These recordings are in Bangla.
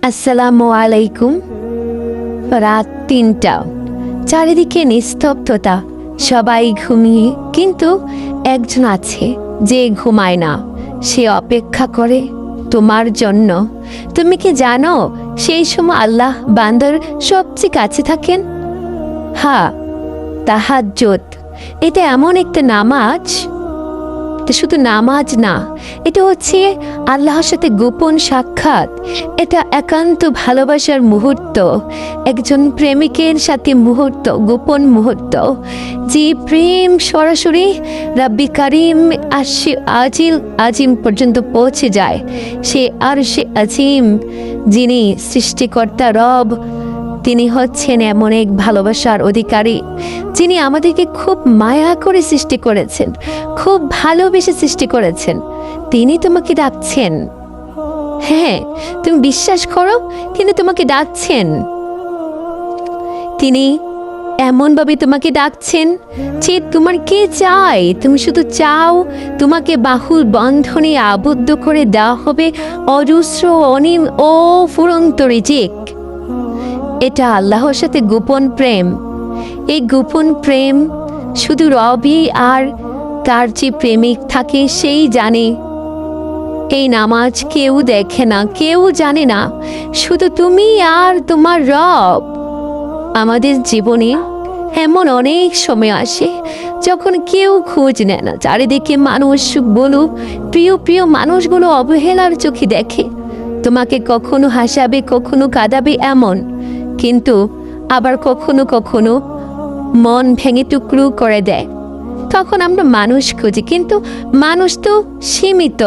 আসসালামু আলাইকুম। রাত ৩টা, চারিদিকে নিস্তব্ধতা, সবাই ঘুমিয়ে, কিন্তু একজন আছে যে ঘুমায় না, সে অপেক্ষা করে তোমার জন্য। তুমি কি জানো সেই সময় আল্লাহ বান্দার সবচেয়ে কাছে থাকেন? হ্যাঁ, তাহাজ্জুদ। এটা এমন একটা নামাজ, এটা শুধু নামাজ না, এটা হচ্ছে আল্লাহর সাথে গোপন সাক্ষাৎ। এটা একান্ত ভালোবাসার মুহূর্ত, একজন প্রেমিকের সাথে মুহূর্ত, গোপন মুহূর্ত। যে প্রেম সরাসরি রাব্বি কারিম আজিম পর্যন্ত পৌঁছে যায়। সে আরশে আজিম, যিনি সৃষ্টিকর্তা রব, তিনি হচ্ছেন এমন এক ভালোবাসার অধিকারী, যিনি আমাদেরকে খুব মায়া করে সৃষ্টি করেছেন, খুব ভালোবেসে সৃষ্টি করেছেন। তিনি তোমাকে ডাকছেন। হ্যাঁ, তুমি বিশ্বাস করো, কিন্তু তোমাকে ডাকছেন। তিনি এমনভাবে তোমাকে ডাকছেন যে তোমার কে চাই, তুমি শুধু চাও তোমাকে বাহুর বন্ধনে আবদ্ধ করে দেওয়া হবে অজস্র অনিম ও ফুরন্ত রিজিক। এটা আল্লাহর সাথে গোপন প্রেম। এই গোপন প্রেম শুধু রবই আর তার যে প্রেমিক থাকে সেই জানে। এই নামাজ কেউ দেখে না, কেউ জানে না, শুধু তুমি আর তোমার রব। আমাদের জীবনে এমন অনেক সময় আসে যখন কেউ খোঁজ নেয় না। চারিদিকে মানুষ বলো, প্রিয় প্রিয় মানুষগুলো অবহেলার চোখে দেখে, তোমাকে কখনো হাসাবে, কখনো কাঁদাবে এমন, কিন্তু আবার কখনো কখনো মন ভেঙে টুকরো করে দেয়। তখন আমরা মানুষ খুঁজি, কিন্তু মানুষ তো সীমিত,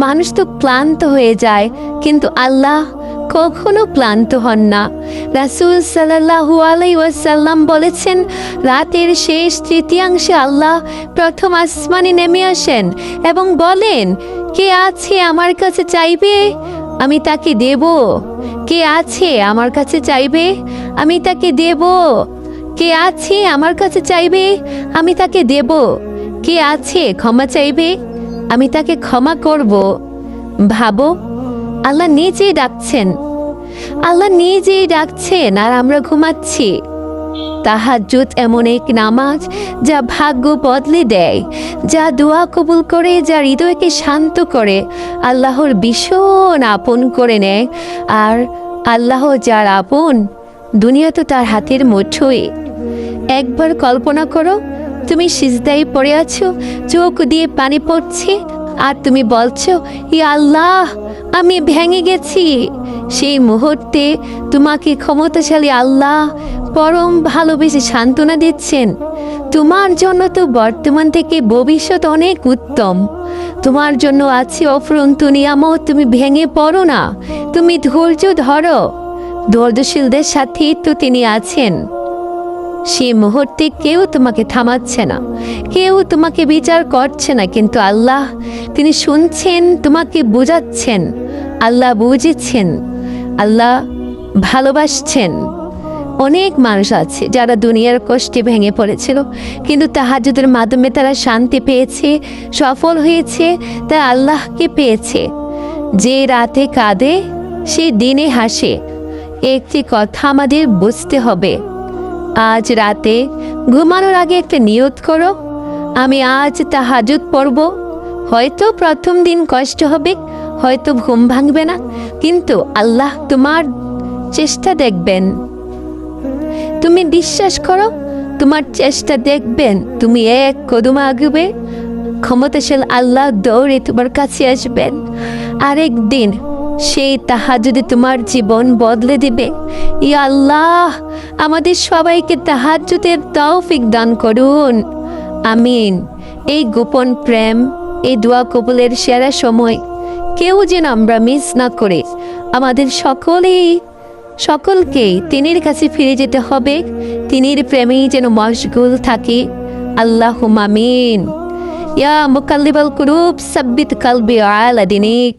মানুষ তো ক্লান্ত হয়ে যায়, কিন্তু আল্লাহ কখনো ক্লান্ত হন না। রাসূল সাল্লাল্লাহু আলাইহি ওয়াসাল্লাম বলেছেন, রাতের শেষ তৃতীয়াংশে আল্লাহ প্রথম আসমানে নেমে আসেন এবং বলেন, কে আছে আমার কাছে চাইবে, আমি তাকে দেব। কে আছে আমার কাছে চাইবে, আমি তাকে দেব। কে আছে আমার কাছে চাইবে, আমি তাকে দেব। কে আছে ক্ষমা চাইবে, আমি তাকে ক্ষমা করব। ভাবো, আল্লাহ নিজেই ডাকছেন, আল্লাহ নিজেই ডাকছেন, আর আমরা ঘুমাচ্ছি। তাহাজ্জুদ এমন এক নামাজ যা ভাগ্য বদলে দেয়, যা দোয়া কবুল করে, যা হৃদয়কে শান্ত করে, আল্লাহর ভীষণ আপন করে নেয়। আর আল্লাহ যার আপন, দুনিয়া তো তার হাতের মুঠোয়। একবার কল্পনা করো, তুমি সিজদায় পড়ে আছো, চোখ দিয়ে পানি পড়ছে, আর তুমি বলছো, ইয়া আল্লাহ, আমি ভেঙে গেছি। সেই মুহূর্তে তোমাকে ক্ষমতাশালী আল্লাহ পরম ভালোবেসে সান্ত্বনা দিচ্ছেন। তোমার জন্য তো বর্তমান থেকে ভবিষ্যৎ অনেক উত্তম। তোমার জন্য আছে অফুরন্ত নিয়ামত। তুমি ভেঙে পড়ো না, তুমি ধৈর্য ধরো। ধৈর্যশীলদের সাথেই তো তিনি আছেন। সেই মুহূর্তে কেউ তোমাকে থামাচ্ছে না, কেউ তোমাকে বিচার করছে না, কিন্তু আল্লাহ, তিনি শুনছেন, তোমাকে বোঝাচ্ছেন। আল্লাহ বুঝেছেন, আল্লাহ ভালোবাসছেন। অনেক মানুষ আছে যারা দুনিয়ার কষ্টে ভেঙে পড়েছিল, কিন্তু তাহাজ্জুদের মাধ্যমে তারা শান্তি পেয়েছে, সফল হয়েছে, তা আল্লাহকে পেয়েছে। যে রাতে কাঁদে সে দিনে হাসে। একটি কথা আমাদের বুঝতে হবে, আজ রাতে ঘুমানোর আগে একটা নিয়ত করো, আমি আজ তাহাজ্জুদ পড়ব। হয়তো প্রথম দিন কষ্ট হবে, হয়তো ঘুম ভাঙবে না, কিন্তু আল্লাহ তোমার চেষ্টা দেখবেন। তুমি বিশ্বাস করো, তোমার চেষ্টা দেখবেন, তুমি এক কদম আগবে, ক্ষমতাশীল আল্লাহ দৌড়ে তোমার কাছে আসবেন। আরেকদিন সেই তাহাজ্জুদে তোমার জীবন বদলে দিবে। ইয়া আল্লাহ, আমাদের সবাইকে তাহাজ্জুদের তৌফিক দান করুন, আমিন। এই গোপন প্রেম, এই দোয়া কবুলের সেরা সময় কেউ যেন আমরা মিস না করে। আমাদের সকলকেই তিনির কাছে ফিরে যেতে হবে, তিনির প্রেমেই যেন মশগুল থাকি। আল্লাহুম্মা আমিন। ইয়া মুকাল্লিবাল কুলুব সাব্বিত কলবি আলা দিনিক।